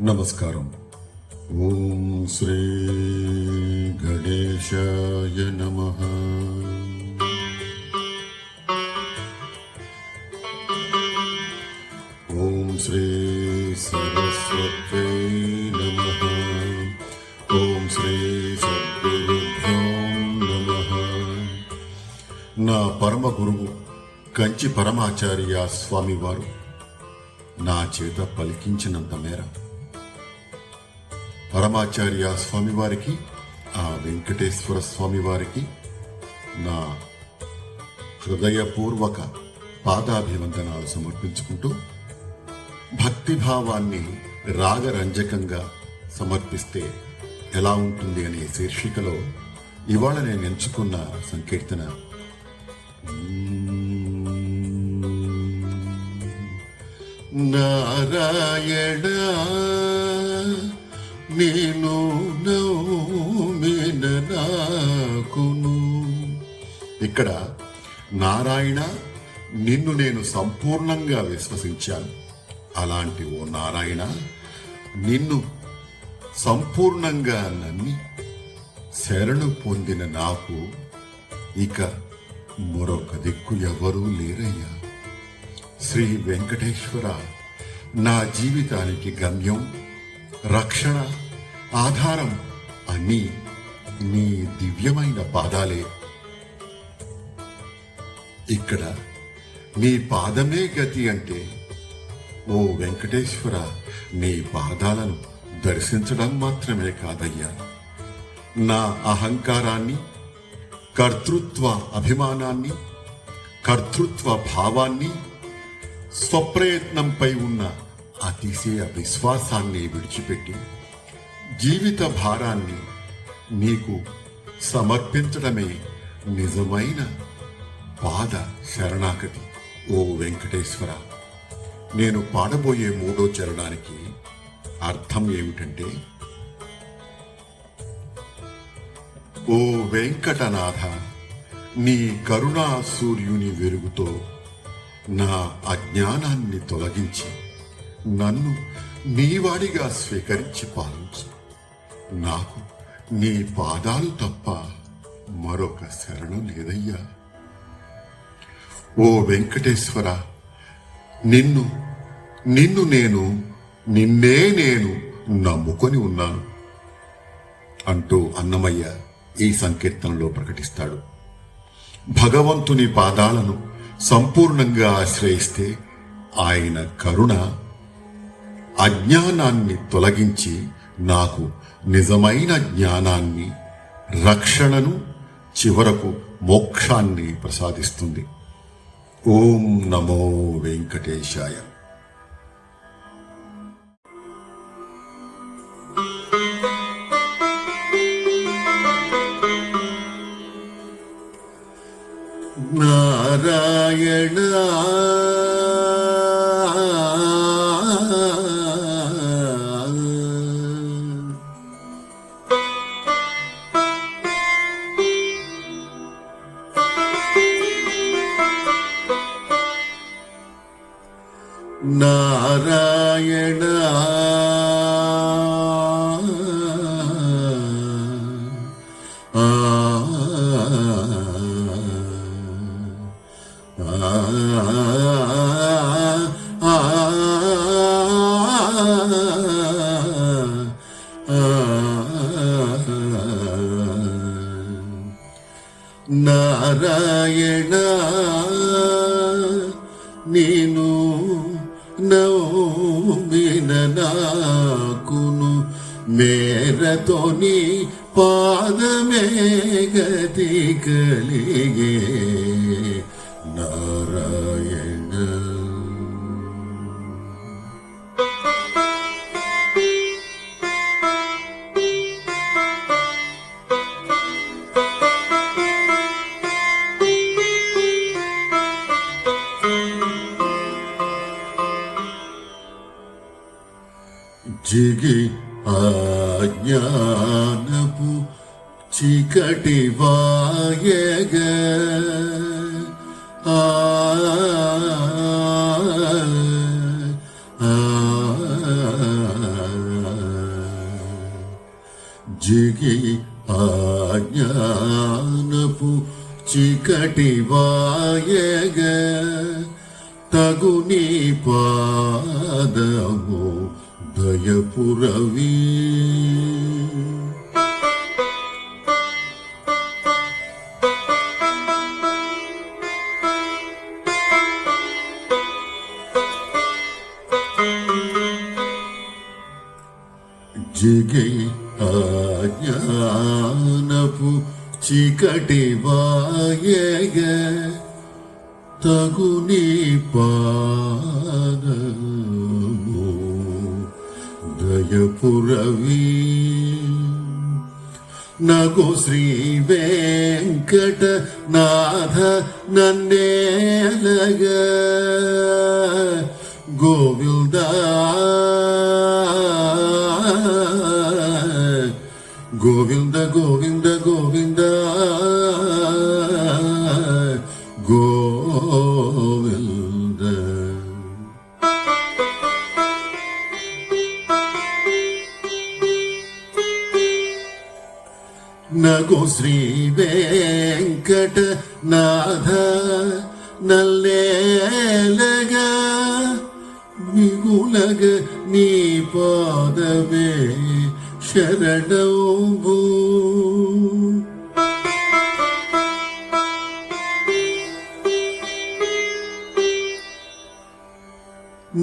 నమస్కారం. ఓం శ్రీ గణేశాయ నమః. ఓం శ్రీ సరస్వత్యై నమః. ఓం శ్రీ సద్గురుభ్యో నమః. నా పరమ గురువు కంచి పరమాచార్య స్వామి వారు నా చేత పలికించినంత మేర పరమాచార్య స్వామి వారికి, ఆ వెంకటేశ్వర స్వామి వారికి నా హృదయపూర్వక పాదాభివందనాలు సమర్పించుకుంటూ, భక్తిభావాన్ని రాగరంజకంగా సమర్పిస్తే ఎలా ఉంటుంది అనే శీర్షికలో ఇవాళ నేను ఎంచుకున్న సంకీర్తన నారాయణ నేను నౌమిన నాకును. ఇక్కడ నారాయణ, నిన్ను నేను సంపూర్ణంగా విశ్వసించాను. అలాంటి ఓ నారాయణ, నిన్ను సంపూర్ణంగా నమ్మి శరణు పొందిన నాకు ఇక మరొక దిక్కు ఎవరూ లేరయ్యా. శ్రీ వెంకటేశ్వర, నా జీవితానికి గమ్యం, రక్షణ, ఆధారం అన్నీ నీ దివ్యమైన పాదాలే. ఇక్కడ నీ పాదమే గతి అంటే, ఓ వెంకటేశ్వర, నీ పాదాలను దర్శించడం మాత్రమే కాదయ్యా, నా అహంకారాన్ని, కర్తృత్వ అభిమానాన్ని, కర్తృత్వ భావాన్ని, స్వప్రయత్నంపై ఉన్న అతిశయ విశ్వాసాన్ని విడిచిపెట్టి జీవిత భారాన్ని నీకు సమర్పించడమే నిజమైన పాద శరణాగతి. ఓ వెంకటేశ్వర, నేను పాడబోయే మూడో చరణానికి అర్థం ఏమిటంటే, ఓ వెంకటనాథ, నీ కరుణా సూర్యుని వెలుగుతో నా అజ్ఞానాన్ని తొలగించి నన్ను నీవాడిగా స్వీకరించి పాలించు. నాకు నీ పాదాలు తప్ప మరొక శరణు లేదయ్యా. ఓ వెంకటేశ్వర, నిన్ను నిన్నే నేను నమ్ముకొని ఉన్నాను అంటూ అన్నమయ్య ఈ సంకీర్తనలో ప్రకటిస్తాడు. భగవంతుని పాదాలను సంపూర్ణంగా ఆశ్రయిస్తే ఆయన కరుణ అజ్ఞానాన్ని తొలగించి నాకు నిజమైన జ్ఞానాన్ని, రక్షణను, చివరకు మోక్షాన్ని ప్రసాదిస్తుంది. ఓం నమో వెంకటేశాయ. నారాయణ నారాయణ నారాయణ నేను నౌమిన నాకును మేరతో నీ పాదమే గతి కలిగే. నారాయణ జిగి అజ్ఞానపు చీకటి వాయగ జిగి ఆజ్ఞానపు చీకటి వాయగ తగుని పాదము దయపురవి జిగి ఆజ్ఞానపు చీకటి వాయగ తగుని పాదము దయపురవి నగు శ్రీ వెంకట నాథ నన్నేలగ గోవింద గోవింద గోవింద గోవింద గోవింద నగు శ్రీ వెంకట నాథ నల్లేలగ మిగులగ నీ పాదమే శరణంబు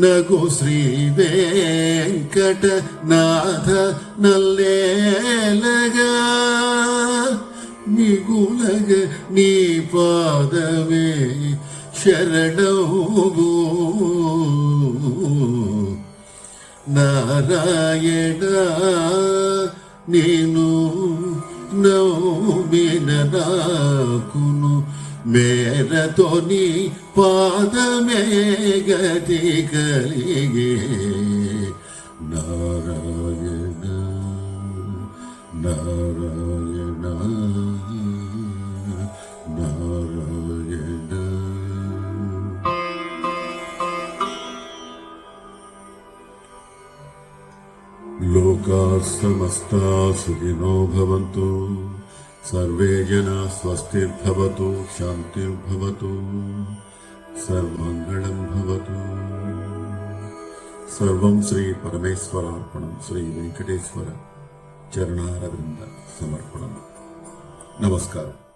నగు శ్రీ వెంకట నాథ నల్లేలగా మిగులగ నీ పాదమే శరణంబు నారాయణ నేను నౌమిన నాకును మేరతో నీ పాదమే గతి కలిగే నారాయణ నారాయణ నారాయణ. లోకా సమస్తా సుఖినో భవంతు, సర్వే జనా స్వస్తిర్భవతు, శాంతిర్భవతు, సర్వమంగళం భవతు. సర్వం శ్రీ పరమేశ్వరార్పణం. శ్రీ వెంకటేశ్వర చరణారవింద సమర్పణం. నమస్కారం.